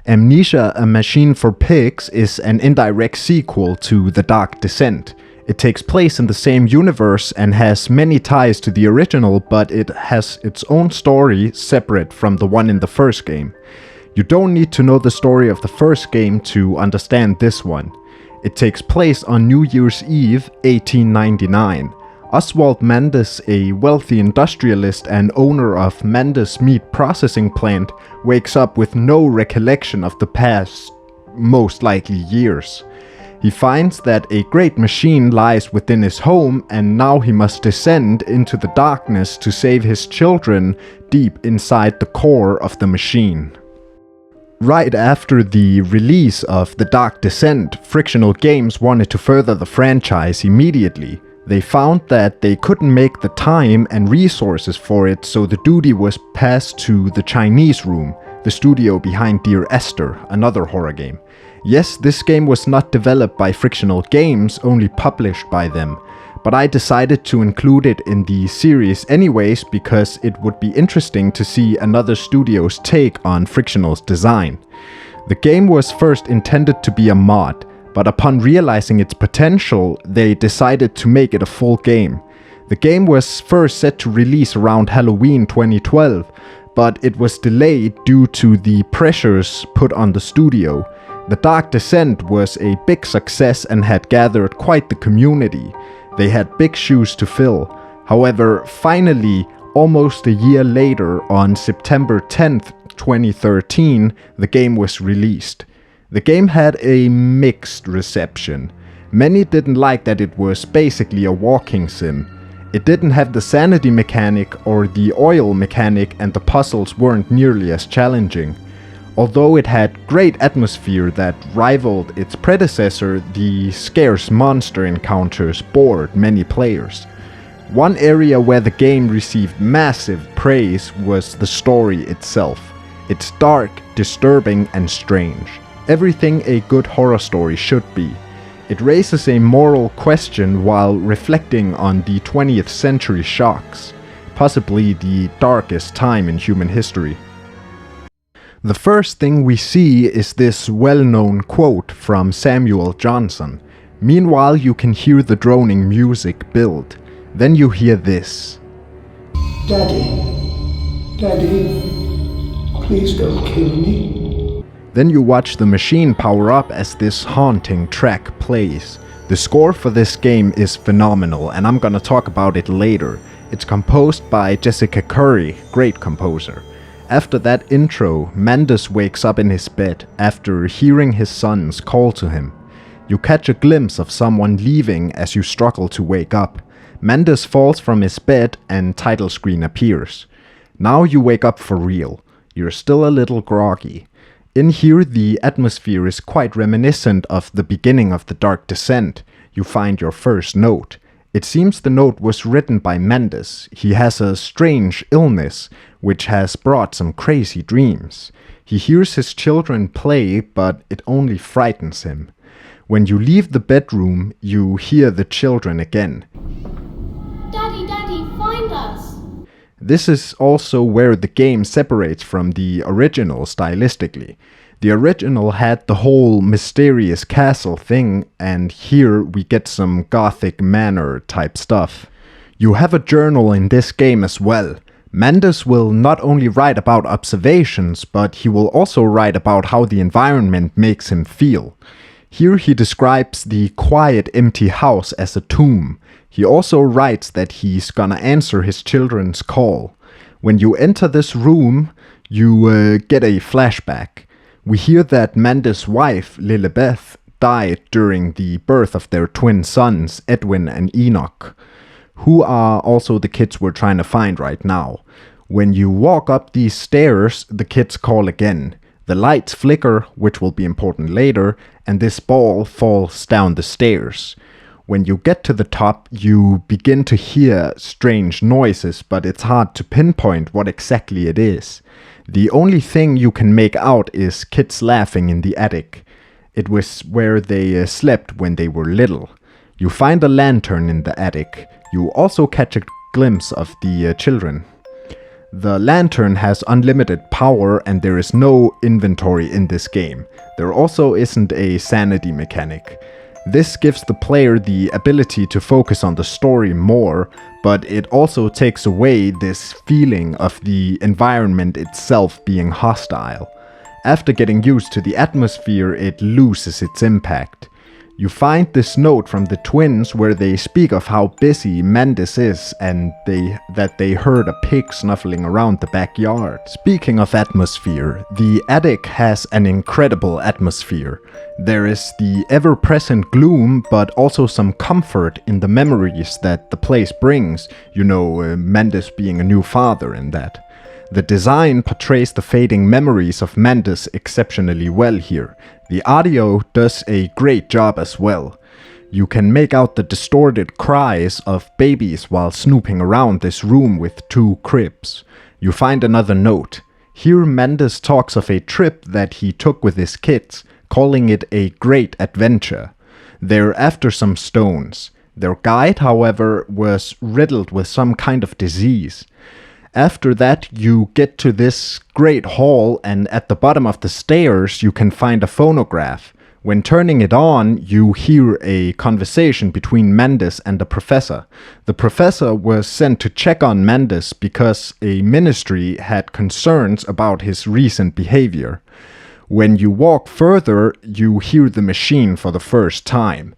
Amnesia, A Machine for Pigs is an indirect sequel to The Dark Descent. It takes place in the same universe and has many ties to the original, but it has its own story separate from the one in the first game. You don't need to know the story of the first game to understand this one. It takes place on New Year's Eve, 1899. Oswald Mendes, a wealthy industrialist and owner of Mendes Meat Processing Plant, wakes up with no recollection of the past, most likely years. He finds that a great machine lies within his home, and now he must descend into the darkness to save his children deep inside the core of the machine. Right after the release of The Dark Descent, Frictional Games wanted to further the franchise immediately. They found that they couldn't make the time and resources for it, so the duty was passed to the Chinese Room, the studio behind Dear Esther, another horror game. Yes, this game was not developed by Frictional Games, only published by them, but I decided to include it in the series anyways because it would be interesting to see another studio's take on Frictional's design. The game was first intended to be a mod, but upon realizing its potential, they decided to make it a full game. The game was first set to release around Halloween 2012, but it was delayed due to the pressures put on the studio. The Dark Descent was a big success and had gathered quite the community. They had big shoes to fill. However, finally, almost a year later, on September 10th, 2013, the game was released. The game had a mixed reception. Many didn't like that it was basically a walking sim. It didn't have the sanity mechanic or the oil mechanic, and the puzzles weren't nearly as challenging. Although it had great atmosphere that rivaled its predecessor, the scarce monster encounters bored many players. One area where the game received massive praise was the story itself. It's dark, disturbing, and strange. Everything a good horror story should be. It raises a moral question while reflecting on the 20th century shocks, possibly the darkest time in human history. The first thing we see is this well-known quote from Samuel Johnson. Meanwhile, you can hear the droning music build. Then you hear this. Daddy, please don't kill me. Then you watch the machine power up as this haunting track plays. The score for this game is phenomenal, and I'm gonna talk about it later. It's composed by Jessica Curry, great composer. After that intro, Mendes wakes up in his bed after hearing his sons call to him. You catch a glimpse of someone leaving as you struggle to wake up. Mendes falls from his bed and title screen appears. Now you wake up for real. You're still a little groggy. In here, the atmosphere is quite reminiscent of the beginning of The Dark Descent. You find your first note. It seems the note was written by Mendes. He has a strange illness, which has brought some crazy dreams. He hears his children play, but it only frightens him. When you leave the bedroom, you hear the children again. Daddy, find us! This is also where the game separates from the original stylistically. The original had the whole mysterious castle thing, and here we get some gothic manor type stuff. You have a journal in this game as well. Mendes will not only write about observations, but he will also write about how the environment makes him feel. Here he describes the quiet, empty house as a tomb. He also writes that he's gonna answer his children's call. When you enter this room, you get a flashback. We hear that Mendes' wife, Lilibeth, died during the birth of their twin sons, Edwin and Enoch, who are also the kids we're trying to find right now. When you walk up these stairs, the kids call again. The lights flicker, which will be important later, and this ball falls down the stairs. When you get to the top, you begin to hear strange noises, but it's hard to pinpoint what exactly it is. The only thing you can make out is kids laughing in the attic. It was where they slept when they were little. You find a lantern in the attic. You also catch a glimpse of the children. The lantern has unlimited power and there is no inventory in this game. There also isn't a sanity mechanic. This gives the player the ability to focus on the story more, but it also takes away this feeling of the environment itself being hostile. After getting used to the atmosphere, it loses its impact. You find this note from the twins where they speak of how busy Mendes is and that they heard a pig snuffling around the backyard. Speaking of atmosphere, the attic has an incredible atmosphere. There is the ever-present gloom, but also some comfort in the memories that the place brings. You know, Mendes being a new father and that. The design portrays the fading memories of Mendes exceptionally well here. The audio does a great job as well. You can make out the distorted cries of babies while snooping around this room with two cribs. You find another note. Here Mendes talks of a trip that he took with his kids, calling it a great adventure. They're after some stones. Their guide, however, was riddled with some kind of disease. After that, you get to this great hall, and at the bottom of the stairs you can find a phonograph. When turning it on, you hear a conversation between Mendes and the professor. The professor was sent to check on Mendes because a ministry had concerns about his recent behavior. When you walk further, you hear the machine for the first time.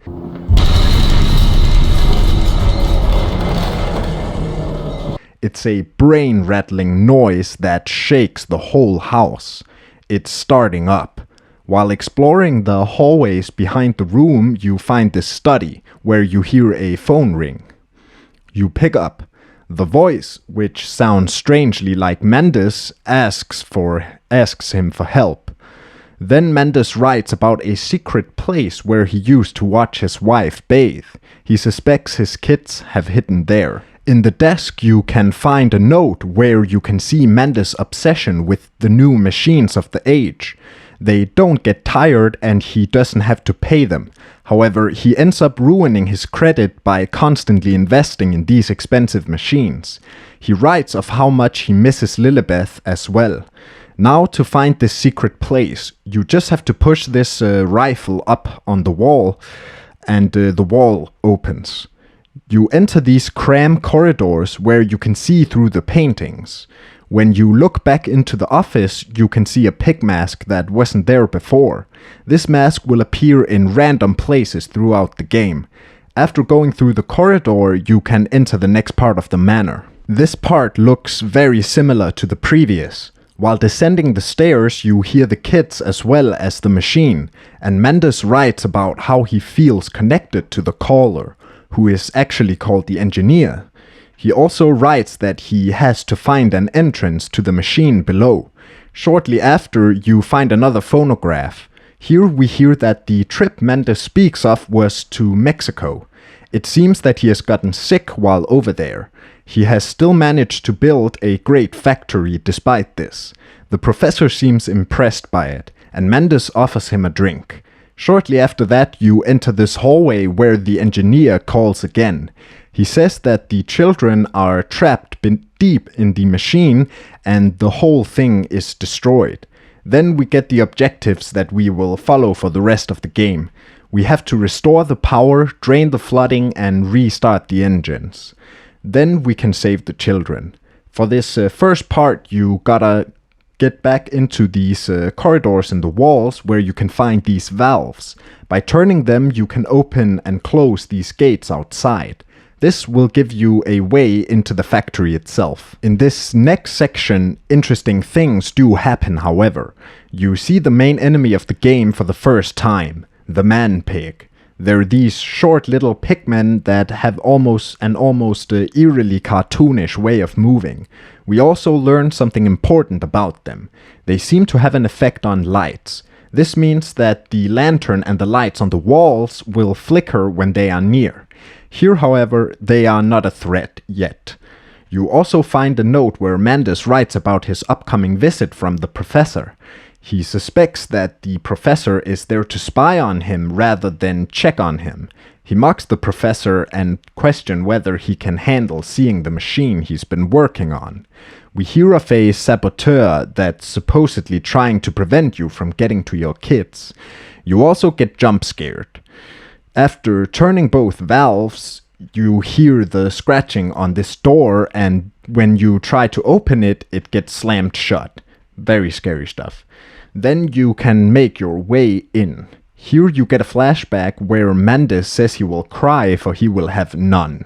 It's a brain-rattling noise that shakes the whole house. It's starting up. While exploring the hallways behind the room, you find this study, where you hear a phone ring. You pick up. The voice, which sounds strangely like Mendes, asks him for help. Then Mendes writes about a secret place where he used to watch his wife bathe. He suspects his kids have hidden there. In the desk you can find a note where you can see Mendes' obsession with the new machines of the age. They don't get tired and he doesn't have to pay them. However, he ends up ruining his credit by constantly investing in these expensive machines. He writes of how much he misses Lilibeth as well. Now to find this secret place, you just have to push this rifle up on the wall and the wall opens. You enter these cramped corridors where you can see through the paintings. When you look back into the office, you can see a pig mask that wasn't there before. This mask will appear in random places throughout the game. After going through the corridor, you can enter the next part of the manor. This part looks very similar to the previous. While descending the stairs, you hear the kids as well as the machine, and Mendes writes about how he feels connected to the caller, who is actually called the engineer. He also writes that he has to find an entrance to the machine below. Shortly after, you find another phonograph. Here we hear that the trip Mendes speaks of was to Mexico. It seems that he has gotten sick while over there. He has still managed to build a great factory despite this. The professor seems impressed by it, and Mendes offers him a drink. Shortly after that, you enter this hallway where the engineer calls again. He says that the children are trapped deep in the machine and the whole thing is destroyed. Then we get the objectives that we will follow for the rest of the game. We have to restore the power, drain the flooding, and restart the engines. Then we can save the children. For this first part, you gotta get back into these corridors in the walls where you can find these valves. By turning them, you can open and close these gates outside. This will give you a way into the factory itself. In this next section, interesting things do happen, however. You see the main enemy of the game for the first time, the man-pig. They're these short little pigmen that have almost eerily cartoonish way of moving. We also learn something important about them. They seem to have an effect on lights. This means that the lantern and the lights on the walls will flicker when they are near. Here, however, they are not a threat yet. You also find a note where Mendes writes about his upcoming visit from the professor. He suspects that the professor is there to spy on him rather than check on him. He mocks the professor and questions whether he can handle seeing the machine he's been working on. We hear of a saboteur that's supposedly trying to prevent you from getting to your kids. You also get jump scared. After turning both valves, you hear the scratching on this door, and when you try to open it, it gets slammed shut. Very scary stuff. Then you can make your way in. Here you get a flashback where Mendes says he will cry for he will have none.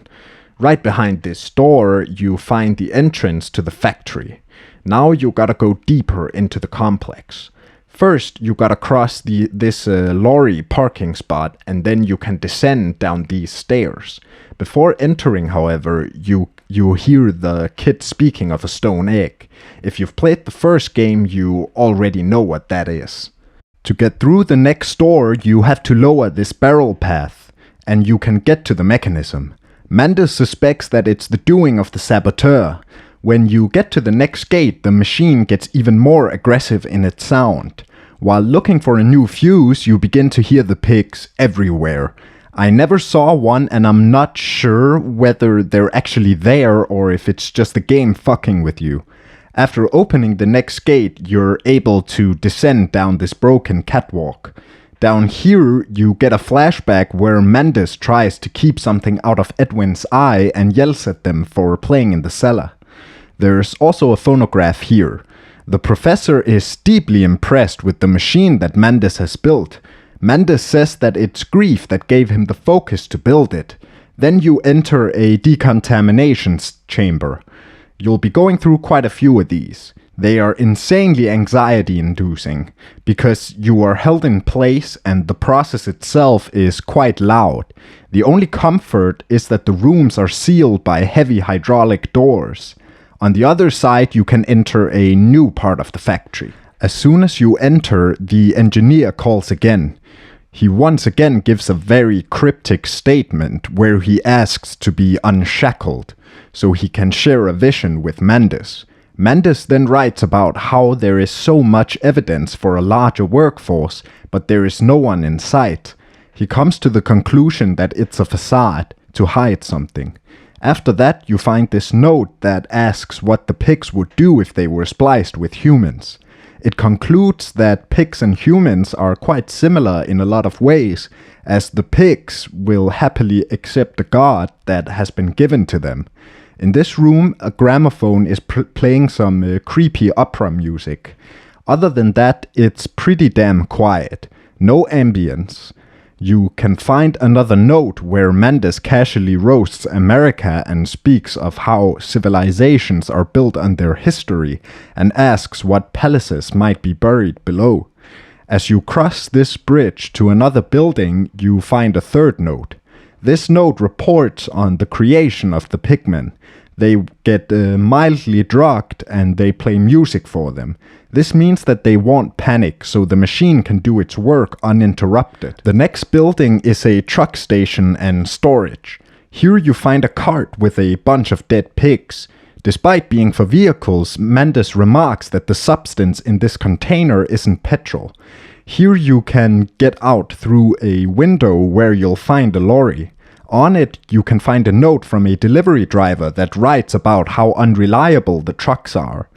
Right behind this door, you find the entrance to the factory. Now you gotta go deeper into the complex. First, you gotta cross this lorry parking spot, and then you can descend down these stairs. Before entering, however, you hear the kid speaking of a stone egg. If you've played the first game, you already know what that is. To get through the next door, you have to lower this barrel path, and you can get to the mechanism. Mendes suspects that it's the doing of the saboteur. When you get to the next gate, the machine gets even more aggressive in its sound. While looking for a new fuse, you begin to hear the pigs everywhere. I never saw one, and I'm not sure whether they're actually there or if it's just the game fucking with you. After opening the next gate, you're able to descend down this broken catwalk. Down here, you get a flashback where Mendes tries to keep something out of Edwin's eye and yells at them for playing in the cellar. There's also a phonograph here. The professor is deeply impressed with the machine that Mendes has built. Mendes says that it's grief that gave him the focus to build it. Then you enter a decontamination chamber. You'll be going through quite a few of these. They are insanely anxiety-inducing, because you are held in place and the process itself is quite loud. The only comfort is that the rooms are sealed by heavy hydraulic doors. On the other side, you can enter a new part of the factory. As soon as you enter, the engineer calls again. He once again gives a very cryptic statement where he asks to be unshackled, so he can share a vision with Mendes. Mendes then writes about how there is so much evidence for a larger workforce, but there is no one in sight. He comes to the conclusion that it's a facade to hide something. After that, you find this note that asks what the pigs would do if they were spliced with humans. It concludes that pigs and humans are quite similar in a lot of ways, as the pigs will happily accept the god that has been given to them. In this room, a gramophone is playing some creepy opera music. Other than that, it's pretty damn quiet. No ambience. You can find another note where Mendes casually roasts America and speaks of how civilizations are built on their history and asks what palaces might be buried below. As you cross this bridge to another building, you find a third note. This note reports on the creation of the pigmen. They get mildly drugged and they play music for them. This means that they won't panic, so the machine can do its work uninterrupted. The next building is a truck station and storage. Here you find a cart with a bunch of dead pigs. Despite being for vehicles, Mendes remarks that the substance in this container isn't petrol. Here you can get out through a window where you'll find a lorry. On it, you can find a note from a delivery driver that writes about how unreliable the trucks are.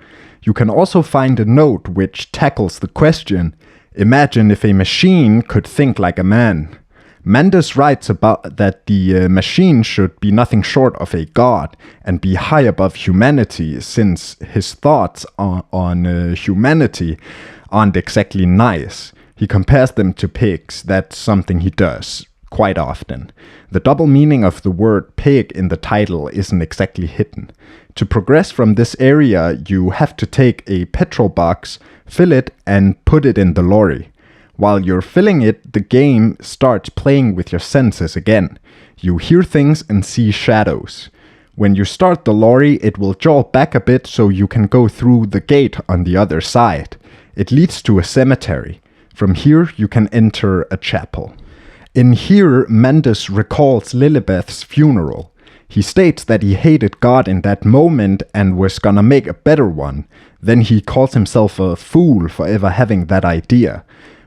You can also find a note which tackles the question, imagine if a machine could think like a man. Mendes writes about that the machine should be nothing short of a god and be high above humanity, since his thoughts on humanity aren't exactly nice. He compares them to pigs. That's something he does quite often. The double meaning of the word pig in the title isn't exactly hidden. To progress from this area, you have to take a petrol box, fill it, and put it in the lorry. While you're filling it, the game starts playing with your senses again. You hear things and see shadows. When you start the lorry, it will jolt back a bit so you can go through the gate on the other side. It leads to a cemetery. From here, you can enter a chapel. In here, Mendes recalls Lilibeth's funeral. He states that he hated God in that moment and was gonna make a better one. Then he calls himself a fool for ever having that idea.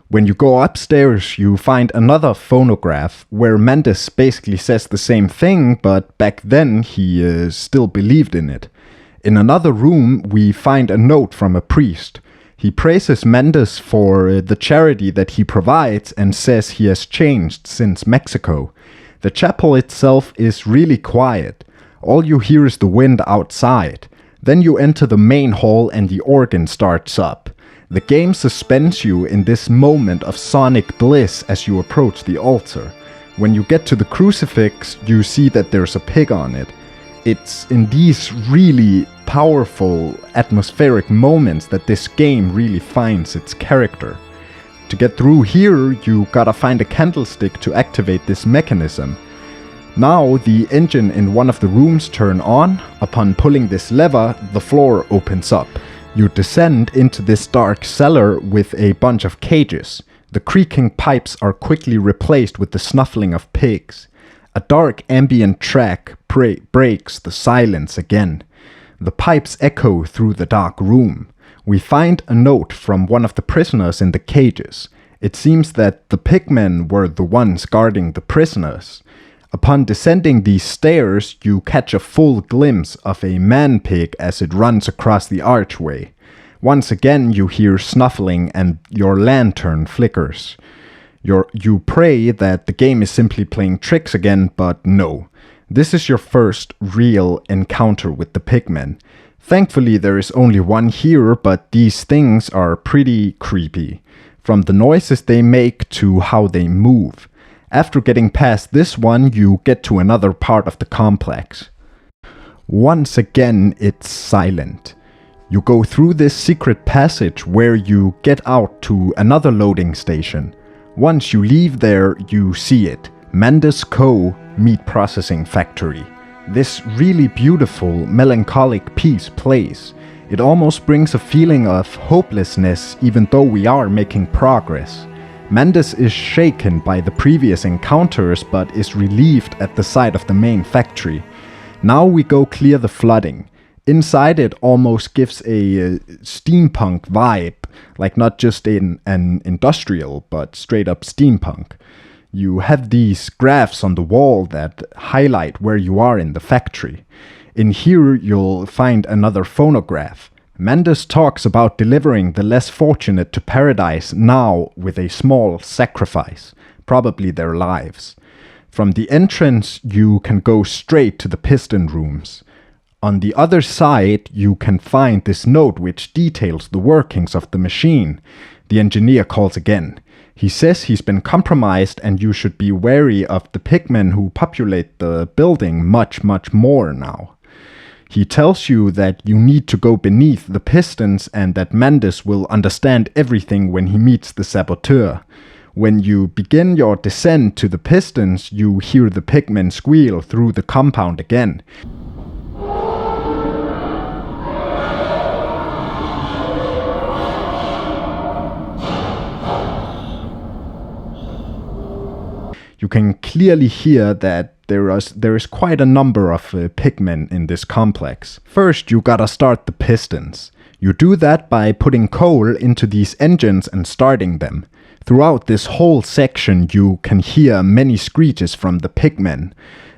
When you go upstairs, you find another phonograph where Mendes basically says the same thing, but back then he still believed in it. In another room, we find a note from a priest. He praises Mendes for the charity that he provides and says he has changed since Mexico. The chapel itself is really quiet. All you hear is the wind outside. Then you enter the main hall and the organ starts up. The game suspends you in this moment of sonic bliss as you approach the altar. When you get to the crucifix, you see that there's a pig on it. It's in these really powerful atmospheric moments that this game really finds its character. To get through here, you gotta find a candlestick to activate this mechanism. Now the engine in one of the rooms turn on. Upon pulling this lever, the floor opens up. You descend into this dark cellar with a bunch of cages. The creaking pipes are quickly replaced with the snuffling of pigs. A dark ambient track breaks the silence again. The pipes echo through the dark room. We find a note from one of the prisoners in the cages. It seems that the pigmen were the ones guarding the prisoners. Upon descending these stairs, you catch a full glimpse of a man-pig as it runs across the archway. Once again you hear snuffling and your lantern flickers. You pray that the game is simply playing tricks again, but no. This is your first real encounter with the pigmen. Thankfully there is only one here, but these things are pretty creepy. From the noises they make to how they move. After getting past this one, you get to another part of the complex. Once again, it's silent. You go through this secret passage where you get out to another loading station. Once you leave there, you see it. Mendes Co. Meat Processing Factory. This really beautiful, melancholic piece plays. It almost brings a feeling of hopelessness even though we are making progress. Mendes is shaken by the previous encounters but is relieved at the sight of the main factory. Now we go clear the flooding. Inside it almost gives a steampunk vibe, like not just in an industrial but straight up steampunk. You have these graphs on the wall that highlight where you are in the factory. In here you'll find another phonograph. Mendes talks about delivering the less fortunate to paradise now with a small sacrifice, probably their lives. From the entrance you can go straight to the piston rooms. On the other side you can find this note which details the workings of the machine. The engineer calls again. He says he's been compromised and you should be wary of the pigmen who populate the building much more now. He tells you that you need to go beneath the pistons and that Mendes will understand everything when he meets the saboteur. When you begin your descent to the pistons, you hear the pigmen squeal through the compound again. You can clearly hear that there is quite a number of pigmen in this complex. First, you gotta start the pistons. You do that by putting coal into these engines and starting them. Throughout this whole section, you can hear many screeches from the pigmen.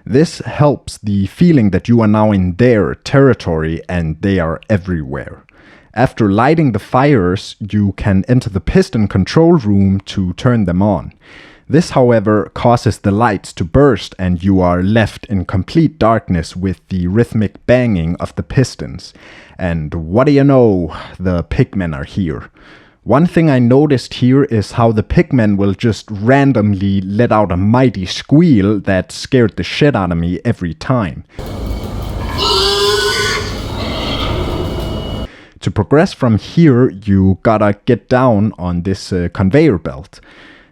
This helps the feeling that you are now in their territory and they are everywhere. After lighting the fires, you can enter the piston control room to turn them on. This, however, causes the lights to burst and you are left in complete darkness with the rhythmic banging of the pistons. And what do you know, the pigmen are here. One thing I noticed here is how the pigmen will just randomly let out a mighty squeal that scared the shit out of me every time. To progress from here, you gotta get down on this conveyor belt.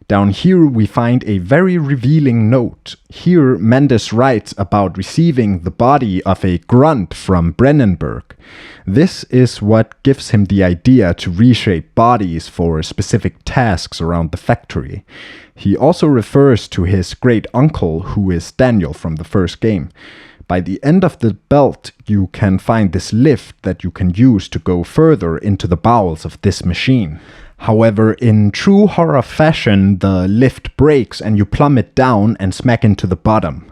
Down here we find a very revealing note. Here Mendes writes about receiving the body of a grunt from Brennenburg. This is what gives him the idea to reshape bodies for specific tasks around the factory. He also refers to his great uncle, who is Daniel from the first game. By the end of the belt you can find this lift that you can use to go further into the bowels of this machine. However, in true horror fashion, the lift breaks and you plummet down and smack into the bottom.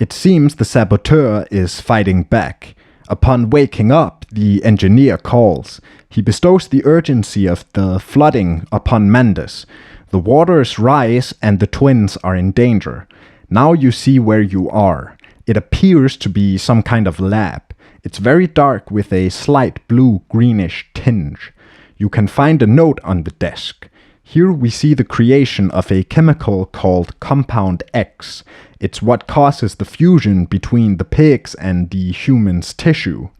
It seems the saboteur is fighting back. Upon waking up, The engineer calls. He bestows the urgency of the flooding upon Mendes. The waters rise and the twins are in danger. Now you see where you are. It appears to be some kind of lab. It's very dark with a slight blue-greenish tinge. You can find a note on the desk. Here we see the creation of a chemical called Compound X. It's what causes the fusion between the pigs and the human's tissue.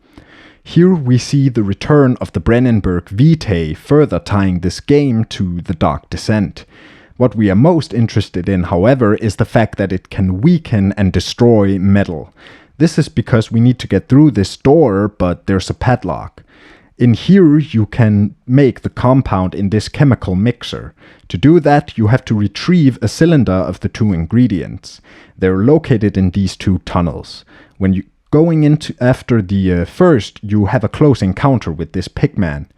Here we see the return of the Brennenberg Vitae, further tying this game to the Dark Descent. What we are most interested in, however, is the fact that it can weaken and destroy metal. This is because we need to get through this door, but there's a padlock. In here, you can make the compound in this chemical mixer. To do that, you have to retrieve a cylinder of the two ingredients. They're located in these two tunnels. When you going into after the first, you have a close encounter with this pigman.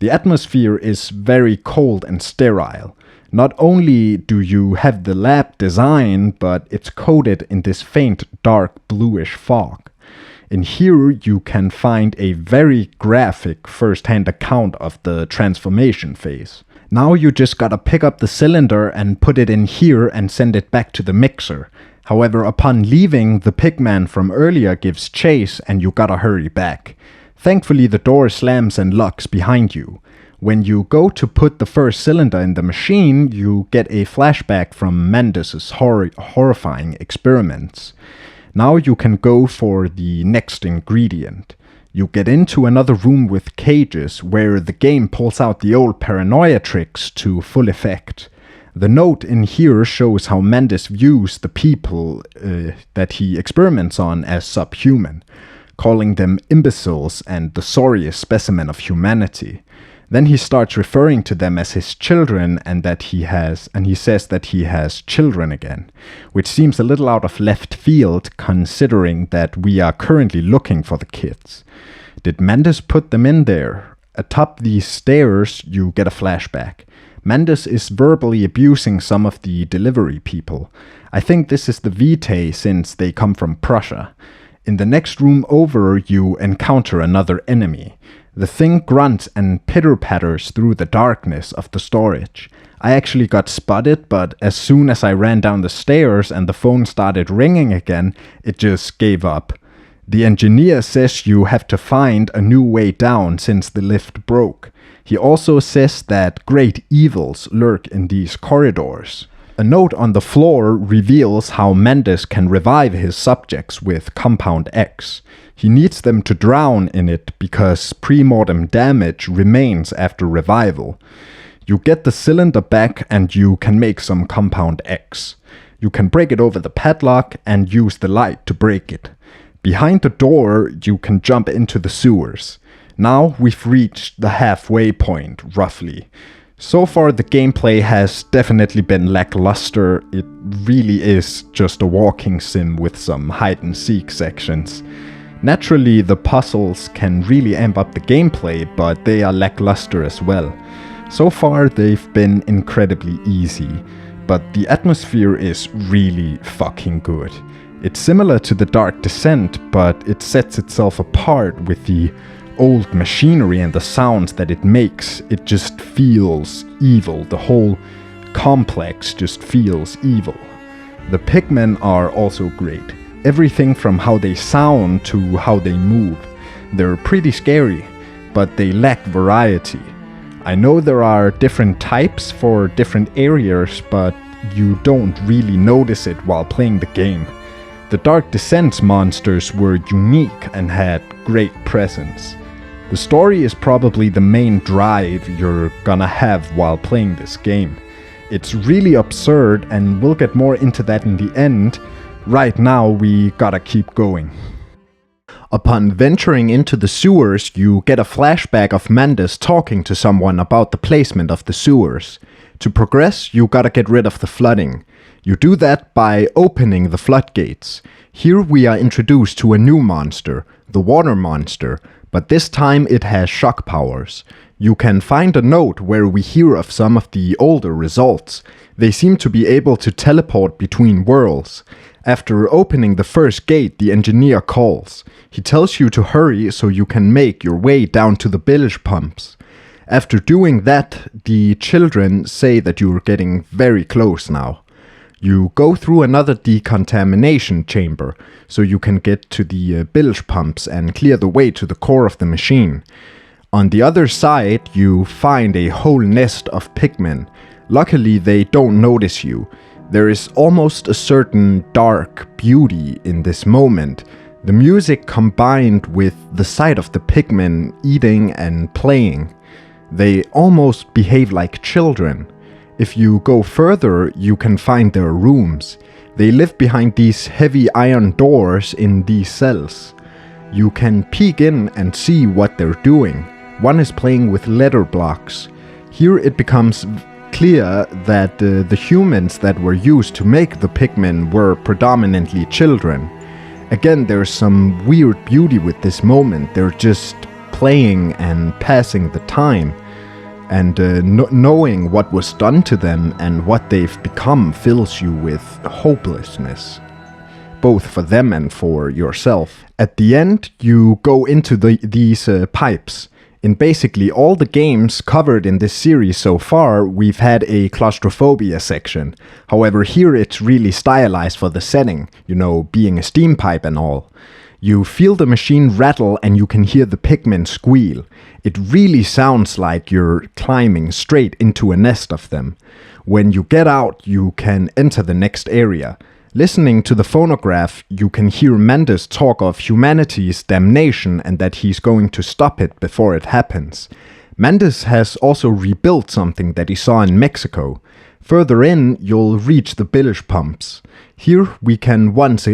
The atmosphere is very cold and sterile. Not only do you have the lab design, but it's coated in this faint dark bluish fog. In here you can find a very graphic first-hand account of the transformation phase. Now you just gotta pick up the cylinder and put it in here and send it back to the mixer. However, upon leaving, the pigman from earlier gives chase and you gotta hurry back. Thankfully the door slams and locks behind you. When you go to put the first cylinder in the machine, you get a flashback from Mendes' horrifying experiments. Now you can go for the next ingredient. You get into another room with cages where the game pulls out the old paranoia tricks to full effect. The note in here shows how Mendes views the people that he experiments on as subhuman, calling them imbeciles and the sorriest specimen of humanity. Then he starts referring to them as his children and he says that he has children again, which seems a little out of left field considering that we are currently looking for the kids. Did Mendes put them in there? Atop these stairs, you get a flashback. Mendes is verbally abusing some of the delivery people. I think this is the Vitae since they come from Prussia. In the next room over, you encounter another enemy. The thing grunts and pitter-patters through the darkness of the storage. I actually got spotted, but as soon as I ran down the stairs and the phone started ringing again, it just gave up. The engineer says you have to find a new way down since the lift broke. He also says that great evils lurk in these corridors. A note on the floor reveals how Mendes can revive his subjects with Compound X. He needs them to drown in it because pre-mortem damage remains after revival. You get the cylinder back and you can make some Compound X. You can break it over the padlock and use the light to break it. Behind the door, you can jump into the sewers. Now we've reached the halfway point, roughly. So far the gameplay has definitely been lackluster. It really is just a walking sim with some hide-and-seek sections. Naturally, the puzzles can really amp up the gameplay, but they are lackluster as well. So far they've been incredibly easy, but the atmosphere is really fucking good. It's similar to the Dark Descent, but it sets itself apart with the old machinery and the sounds that it makes. It just feels evil. The whole complex just feels evil. The pigmen are also great. Everything from how they sound to how they move. They're pretty scary, but they lack variety. I know there are different types for different areas, but you don't really notice it while playing the game. The Dark Descent's monsters were unique and had great presence. The story is probably the main drive you're gonna have while playing this game. It's really absurd, and we'll get more into that in the end. Right now, we gotta keep going. Upon venturing into the sewers, you get a flashback of Mendes talking to someone about the placement of the sewers. To progress, you gotta get rid of the flooding. You do that by opening the floodgates. Here we are introduced to a new monster, the water monster, but this time it has shock powers. You can find a note where we hear of some of the older results. They seem to be able to teleport between worlds. After opening the first gate, the engineer calls. He tells you to hurry so you can make your way down to the bilge pumps. After doing that, the children say that you're getting very close now. You go through another decontamination chamber so you can get to the bilge pumps and clear the way to the core of the machine. On the other side, you find a whole nest of pigmen. Luckily, they don't notice you. There is almost a certain dark beauty in this moment. The music combined with the sight of the pigmen eating and playing. They almost behave like children. If you go further, you can find their rooms. They live behind these heavy iron doors in these cells. You can peek in and see what they're doing. One is playing with letter blocks. Here it becomes clear that the humans that were used to make the pigmen were predominantly children. Again, there's some weird beauty with this moment. They're just playing and passing the time. And knowing what was done to them and what they've become fills you with hopelessness, both for them and for yourself. At the end, you go into these pipes. In basically all the games covered in this series so far, we've had a claustrophobia section. However, here it's really stylized for the setting, being a steam pipe and all. You feel the machine rattle and you can hear the pigmen squeal. It really sounds like you're climbing straight into a nest of them. When you get out, you can enter the next area. Listening to the phonograph, you can hear Mendes talk of humanity's damnation and that he's going to stop it before it happens. Mendes has also rebuilt something that he saw in Mexico. Further in, you'll reach the bilge pumps. Here we can once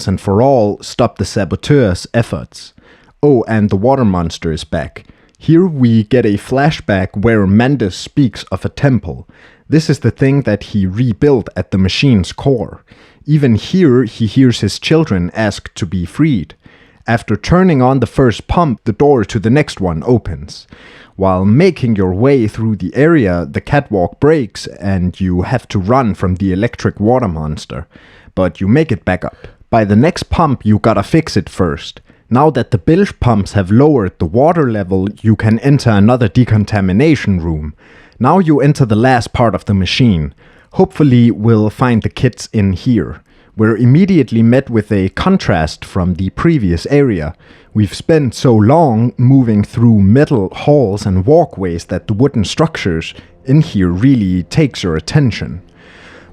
and for all stop the saboteurs' efforts. Oh, and the water monster is back. Here we get a flashback where Mendes speaks of a temple. This is the thing that he rebuilt at the machine's core. Even here, he hears his children ask to be freed. After turning on the first pump, the door to the next one opens. While making your way through the area, the catwalk breaks and you have to run from the electric water monster. But you make it back up. By the next pump, you gotta fix it first. Now that the bilge pumps have lowered the water level, you can enter another decontamination room. Now you enter the last part of the machine. Hopefully we'll find the kids in here. We're immediately met with a contrast from the previous area. We've spent so long moving through metal halls and walkways that the wooden structures in here really takes your attention.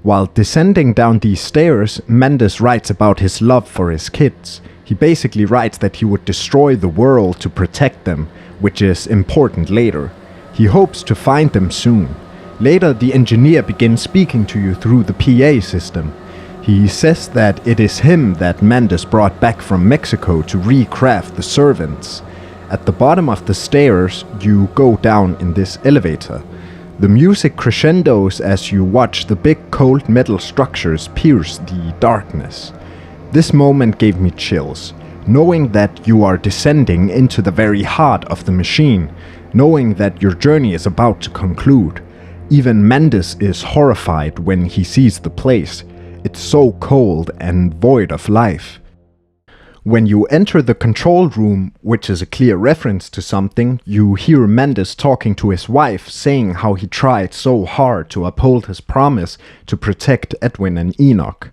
While descending down these stairs, Mendes writes about his love for his kids. He basically writes that he would destroy the world to protect them, which is important later. He hopes to find them soon. Later, the engineer begins speaking to you through the PA system. He says that it is him that Mendes brought back from Mexico to recraft the servants. At the bottom of the stairs, you go down in this elevator. The music crescendos as you watch the big cold metal structures pierce the darkness. This moment gave me chills, knowing that you are descending into the very heart of the machine, knowing that your journey is about to conclude. Even Mendes is horrified when he sees the place. It's so cold and void of life. When you enter the control room, which is a clear reference to something, you hear Mendes talking to his wife, saying how he tried so hard to uphold his promise to protect Edwin and Enoch.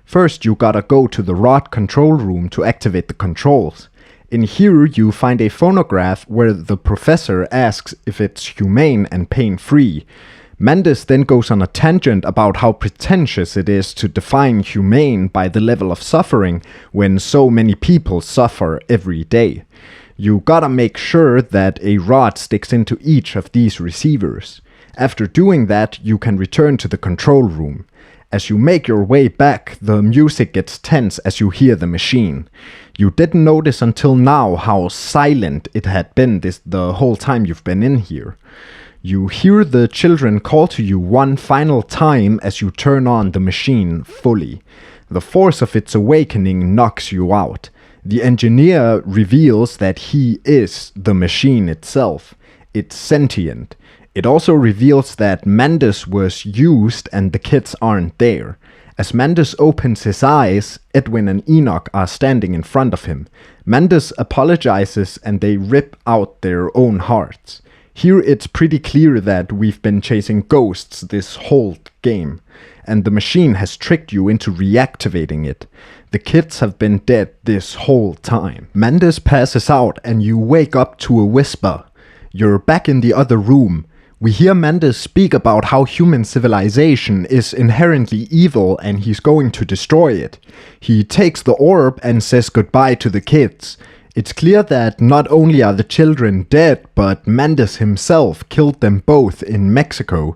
First, you gotta go to the rod control room to activate the controls. In here, you find a phonograph where the professor asks if it's humane and pain-free. Mendes then goes on a tangent about how pretentious it is to define humane by the level of suffering when so many people suffer every day. You gotta make sure that a rod sticks into each of these receivers. After doing that, you can return to the control room. As you make your way back, the music gets tense as you hear the machine. You didn't notice until now how silent it had been the whole time you've been in here. You hear the children call to you one final time as you turn on the machine fully. The force of its awakening knocks you out. The engineer reveals that he is the machine itself. It's sentient. It also reveals that Mantis was used and the kids aren't there. As Mantis opens his eyes, Edwin and Enoch are standing in front of him. Mantis apologizes and they rip out their own hearts. Here it's pretty clear that we've been chasing ghosts this whole game, and the machine has tricked you into reactivating it. The kids have been dead this whole time. Mantis passes out and you wake up to a whisper. You're back in the other room. We hear Mantis speak about how human civilization is inherently evil and he's going to destroy it. He takes the orb and says goodbye to the kids. It's clear that not only are the children dead, but Mantis himself killed them both in Mexico.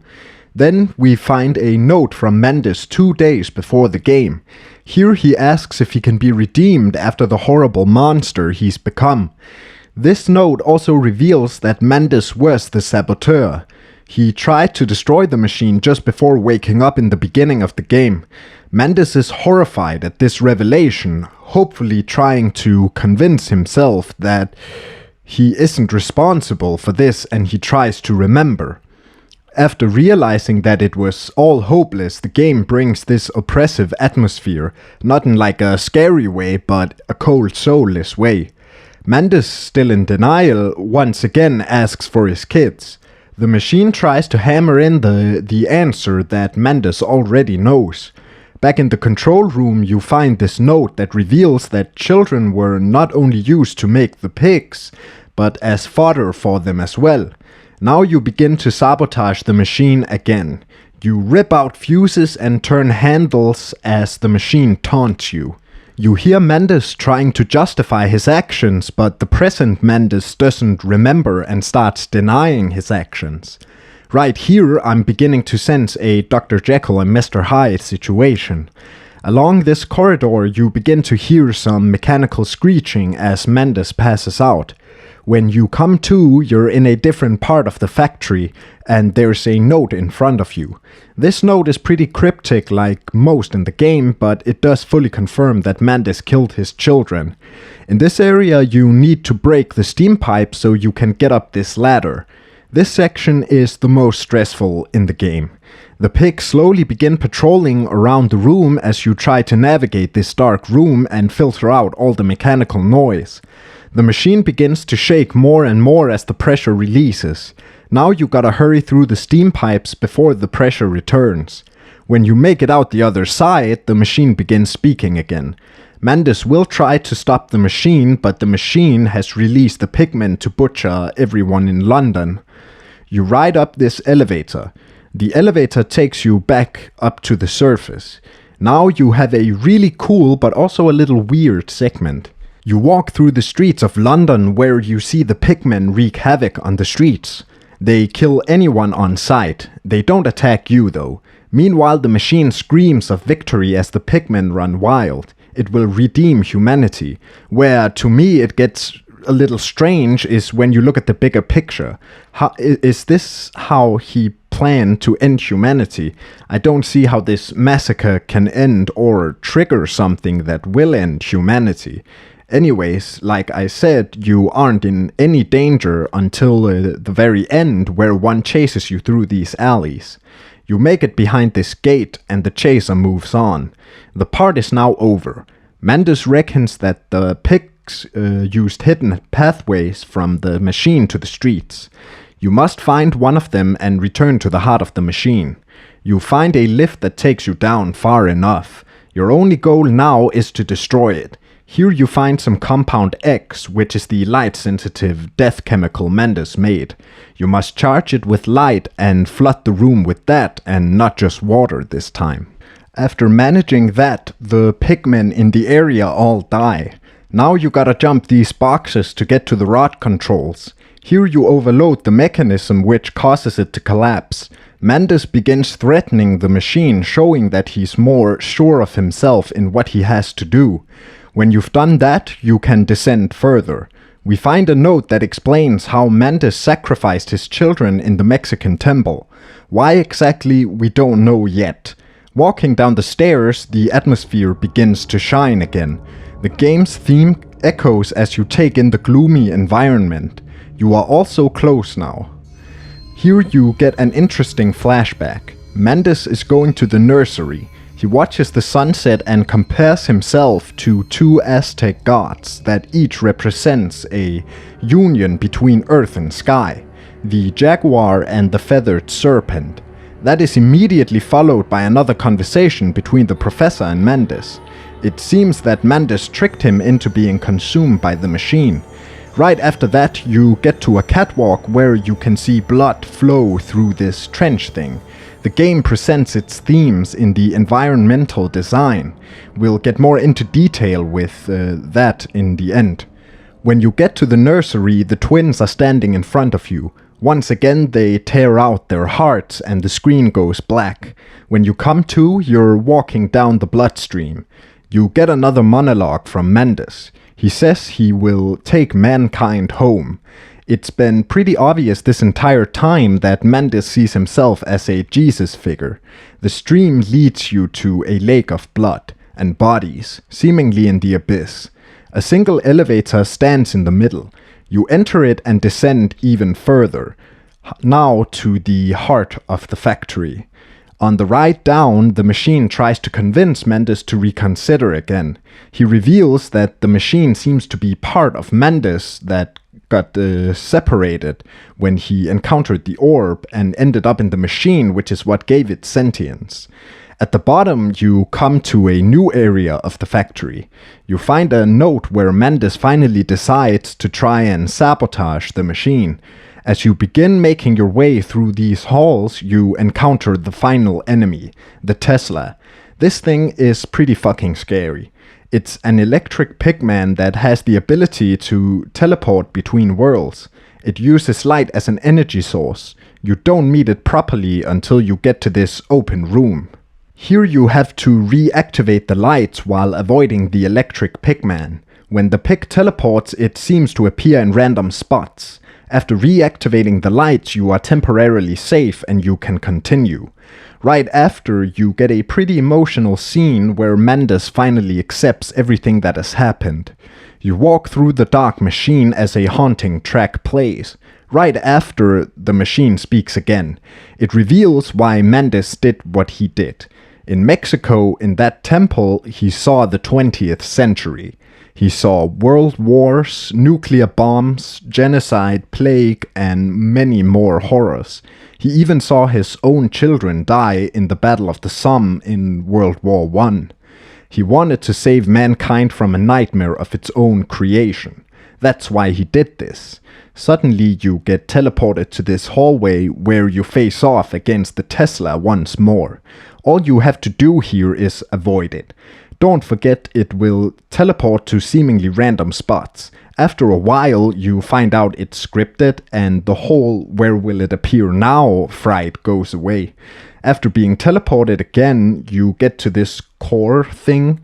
Then we find a note from Mantis 2 days before the game. Here he asks if he can be redeemed after the horrible monster he's become. This note also reveals that Mantis was the saboteur. He tried to destroy the machine just before waking up in the beginning of the game. Mantis is horrified at this revelation, hopefully trying to convince himself that he isn't responsible for this, and he tries to remember. After realizing that it was all hopeless, the game brings this oppressive atmosphere, not in like a scary way, but a cold, soulless way. Mantis, still in denial, once again asks for his kids. The machine tries to hammer in the answer that Mantis already knows. Back in the control room, you find this note that reveals that children were not only used to make the pigs, but as fodder for them as well. Now you begin to sabotage the machine again. You rip out fuses and turn handles as the machine taunts you. You hear Mantis trying to justify his actions, but the present Mantis doesn't remember and starts denying his actions. Right here, I'm beginning to sense a Dr. Jekyll and Mr. Hyde situation. Along this corridor, you begin to hear some mechanical screeching as Mantis passes out. When you come to, you're in a different part of the factory, and there's a note in front of you. This note is pretty cryptic like most in the game, but it does fully confirm that Mantis killed his children. In this area, you need to break the steam pipe so you can get up this ladder. This section is the most stressful in the game. The pigs slowly begin patrolling around the room as you try to navigate this dark room and filter out all the mechanical noise. The machine begins to shake more and more as the pressure releases. Now you gotta hurry through the steam pipes before the pressure returns. When you make it out the other side, the machine begins speaking again. Mantis will try to stop the machine, but the machine has released the pigmen to butcher everyone in London. You ride up this elevator. The elevator takes you back up to the surface. Now you have a really cool but also a little weird segment. You walk through the streets of London where you see the pigmen wreak havoc on the streets. They kill anyone on sight. They don't attack you though. Meanwhile, the machine screams of victory as the pigmen run wild. It will redeem humanity. Where to me it gets a little strange is when you look at the bigger picture. Is this how he planned to end humanity? I don't see how this massacre can end or trigger something that will end humanity. Anyways, like I said, you aren't in any danger until the very end, where one chases you through these alleys. You make it behind this gate and the chaser moves on. The part is now over. Mantis reckons that the pigs used hidden pathways from the machine to the streets. You must find one of them and return to the heart of the machine. You find a lift that takes you down far enough. Your only goal now is to destroy it. Here you find some compound X, which is the light-sensitive death chemical Mantis made. You must charge it with light and flood the room with that, and not just water this time. After managing that, the pigmen in the area all die. Now you gotta jump these boxes to get to the rod controls. Here you overload the mechanism which causes it to collapse. Mantis begins threatening the machine, showing that he's more sure of himself in what he has to do. When you've done that, you can descend further. We find a note that explains how Mantis sacrificed his children in the Mexican temple. Why exactly, we don't know yet. Walking down the stairs, the atmosphere begins to shine again. The game's theme echoes as you take in the gloomy environment. You are also close now. Here you get an interesting flashback. Mantis is going to the nursery. He watches the sunset and compares himself to two Aztec gods that each represents a union between earth and sky, the jaguar and the feathered serpent. That is immediately followed by another conversation between the professor and Mantis. It seems that Mantis tricked him into being consumed by the machine. Right after that, you get to a catwalk where you can see blood flow through this trench thing. The game presents its themes in the environmental design. We'll get more into detail with that in the end. When you get to the nursery, the twins are standing in front of you. Once again, they tear out their hearts and the screen goes black. When you come to, you're walking down the bloodstream. You get another monologue from Mantis. He says he will take mankind home. It's been pretty obvious this entire time that Mantis sees himself as a Jesus figure. The stream leads you to a lake of blood and bodies, seemingly in the abyss. A single elevator stands in the middle. You enter it and descend even further, now to the heart of the factory. On the ride down, the machine tries to convince Mantis to reconsider again. He reveals that the machine seems to be part of Mantis that got separated when he encountered the orb and ended up in the machine, which is what gave it sentience. At the bottom, you come to a new area of the factory. You find a note where Mantis finally decides to try and sabotage the machine. As you begin making your way through these halls, you encounter the final enemy, the Tesla. This thing is pretty fucking scary. It's an electric pigman that has the ability to teleport between worlds. It uses light as an energy source. You don't meet it properly until you get to this open room. Here you have to reactivate the lights while avoiding the electric pigman. When the pig teleports, it seems to appear in random spots. After reactivating the lights, you are temporarily safe and you can continue. Right after, you get a pretty emotional scene where Mantis finally accepts everything that has happened. You walk through the dark machine as a haunting track plays. Right after, the machine speaks again. It reveals why Mantis did what he did. In Mexico, in that temple, he saw the 20th century. He saw world wars, nuclear bombs, genocide, plague, and many more horrors. He even saw his own children die in the Battle of the Somme in World War I. He wanted to save mankind from a nightmare of its own creation. That's why he did this. Suddenly you get teleported to this hallway where you face off against the Tesla once more. All you have to do here is avoid it. Don't forget it will teleport to seemingly random spots. After a while you find out it's scripted and the whole "where will it appear now" fright goes away. After being teleported again, you get to this core thing.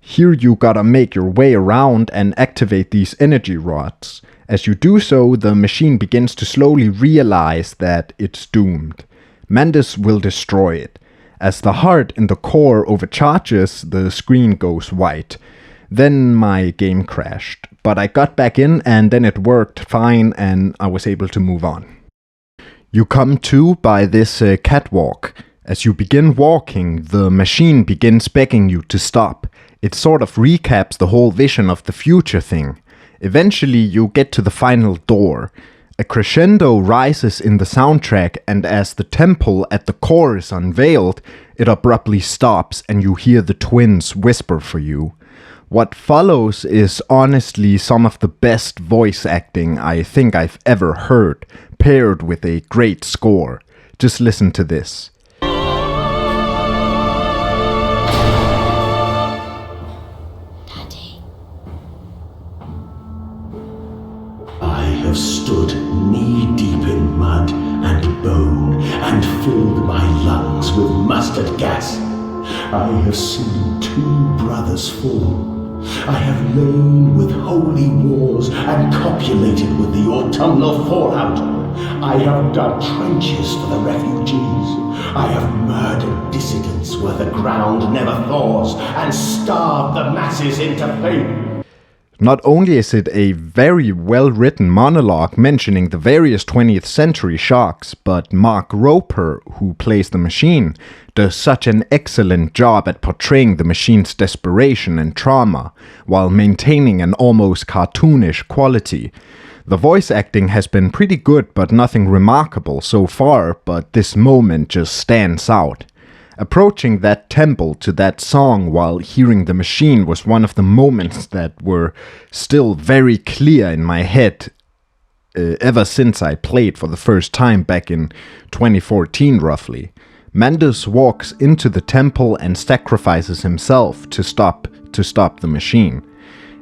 Here you gotta make your way around and activate these energy rods. As you do so, the machine begins to slowly realize that it's doomed. Mantis will destroy it. As the heart in the core overcharges, the screen goes white. Then my game crashed, but I got back in and then it worked fine and I was able to move on. You come to by this catwalk. As you begin walking, the machine begins begging you to stop. It sort of recaps the whole vision of the future thing. Eventually you get to the final door. A crescendo rises in the soundtrack, and as the temple at the core is unveiled, it abruptly stops and you hear the twins whisper for you. What follows is honestly some of the best voice acting I think I've ever heard, paired with a great score. Just listen to this. Daddy. I have stood knee-deep in mud and bone and filled my lungs with mustard gas. I have seen 2 brothers fall. I have lain with holy wars and copulated with the autumnal fallout. I have dug trenches for the refugees. I have murdered dissidents where the ground never thaws and starved the masses into faith. Not only is it a very well-written monologue mentioning the various 20th century shocks, but Mark Roper, who plays the machine, does such an excellent job at portraying the machine's desperation and trauma, while maintaining an almost cartoonish quality. The voice acting has been pretty good but nothing remarkable so far, but this moment just stands out. Approaching that temple to that song while hearing the machine was one of the moments that were still very clear in my head ever since I played for the first time back in 2014 roughly. Mandes walks into the temple and sacrifices himself to stop the machine.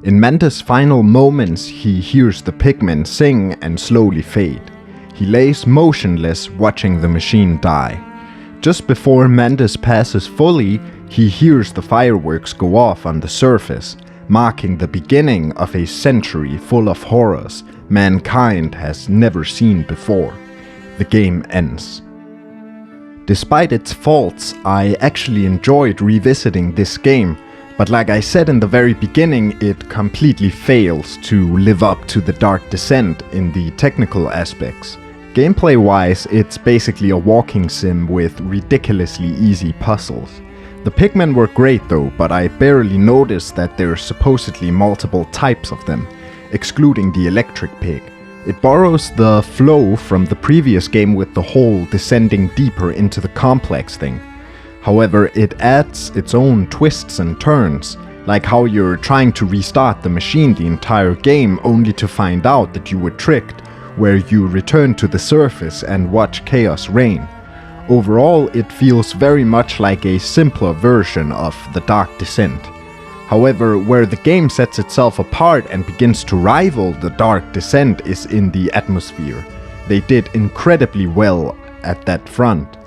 In Mandes' final moments, he hears the pigmen sing and slowly fade. He lays motionless watching the machine die. Just before Mandes passes fully, he hears the fireworks go off on the surface, marking the beginning of a century full of horrors mankind has never seen before. The game ends. Despite its faults, I actually enjoyed revisiting this game, but like I said in the very beginning, it completely fails to live up to the Dark Descent in the technical aspects. Gameplay-wise, it's basically a walking sim with ridiculously easy puzzles. The pigmen were great though, but I barely noticed that there's supposedly multiple types of them, excluding the electric pig. It borrows the flow from the previous game with the whole descending deeper into the complex thing. However, it adds its own twists and turns, like how you're trying to restart the machine the entire game only to find out that you were tricked, where you return to the surface and watch chaos reign. Overall, it feels very much like a simpler version of the Dark Descent. However, where the game sets itself apart and begins to rival the Dark Descent is in the atmosphere. They did incredibly well at that front.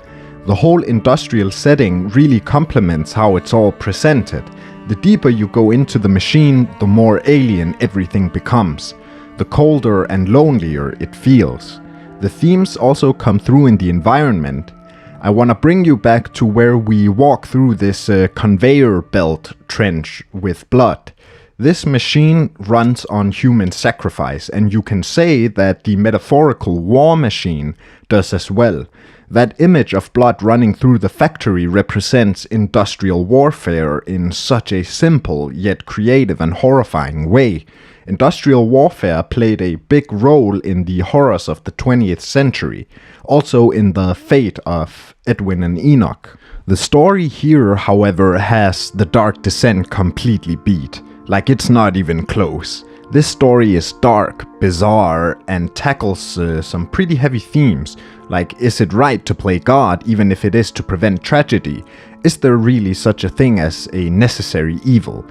The whole industrial setting really complements how it's all presented. The deeper you go into the machine, the more alien everything becomes. The colder and lonelier it feels. The themes also come through in the environment. I want to bring you back to where we walk through this conveyor belt trench with blood. This machine runs on human sacrifice, and you can say that the metaphorical war machine does as well. That image of blood running through the factory represents industrial warfare in such a simple yet creative and horrifying way. Industrial warfare played a big role in the horrors of the 20th century, also in the fate of Edwin and Enoch. The story here, however, has the Dark Descent completely beat. Like, it's not even close. This story is dark, bizarre, and tackles some pretty heavy themes, like is it right to play God even if it is to prevent tragedy? Is there really such a thing as a necessary evil?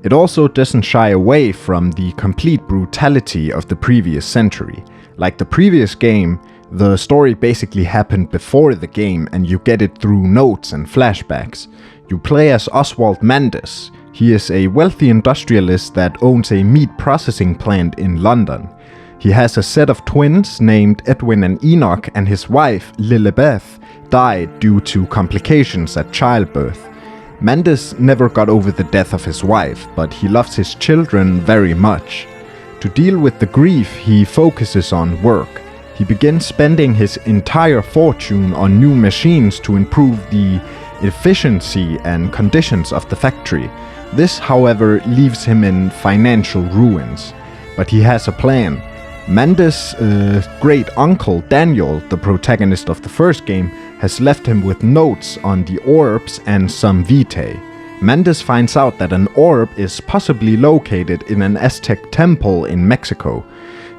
It also doesn't shy away from the complete brutality of the previous century. Like the previous game, the story basically happened before the game and you get it through notes and flashbacks. You play as Oswald Mandes. He is a wealthy industrialist that owns a meat processing plant in London. He has a set of twins named Edwin and Enoch, and his wife, Lilibeth, died due to complications at childbirth. Mandes never got over the death of his wife, but he loves his children very much. To deal with the grief, he focuses on work. He begins spending his entire fortune on new machines to improve the efficiency and conditions of the factory. This, however, leaves him in financial ruins. But he has a plan. Mandes' great uncle Daniel, the protagonist of the first game, has left him with notes on the orbs and some vitae. Mandes finds out that an orb is possibly located in an Aztec temple in Mexico.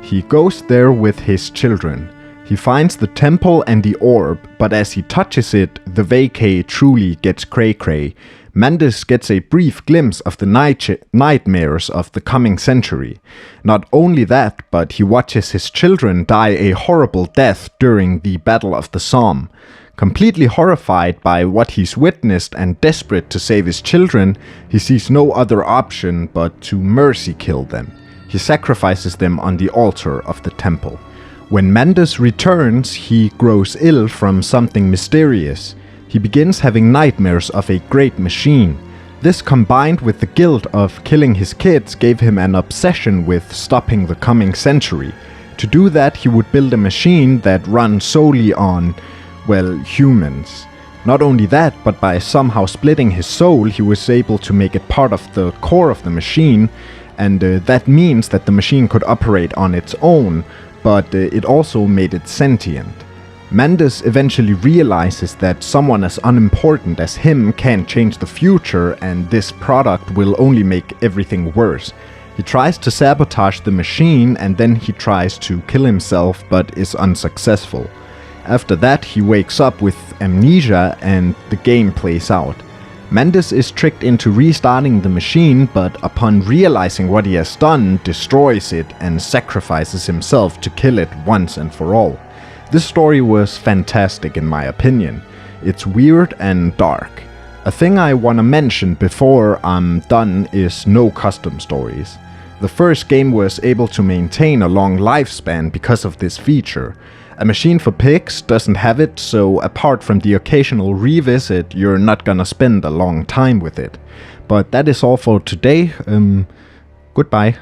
He goes there with his children. He finds the temple and the orb, but as he touches it, the vacay truly gets cray-cray. Mandes gets a brief glimpse of the nightmares of the coming century. Not only that, but he watches his children die a horrible death during the Battle of the Somme. Completely horrified by what he's witnessed and desperate to save his children, he sees no other option but to mercy kill them. He sacrifices them on the altar of the temple. When Mandes returns, he grows ill from something mysterious. He begins having nightmares of a great machine. This combined with the guilt of killing his kids gave him an obsession with stopping the coming century. To do that, he would build a machine that runs solely on, well, humans. Not only that, but by somehow splitting his soul, he was able to make it part of the core of the machine, and that means that the machine could operate on its own, but it also made it sentient. Mendes eventually realizes that someone as unimportant as him can't change the future, and this product will only make everything worse. He tries to sabotage the machine, and then he tries to kill himself but is unsuccessful. After that, he wakes up with amnesia and the game plays out. Mendes is tricked into restarting the machine, but upon realizing what he has done, destroys it and sacrifices himself to kill it once and for all. This story was fantastic in my opinion. It's weird and dark. A thing I wanna mention before I'm done is no custom stories. The first game was able to maintain a long lifespan because of this feature. A Machine for Pigs doesn't have it, so apart from the occasional revisit, you're not gonna spend a long time with it. But that is all for today. Goodbye.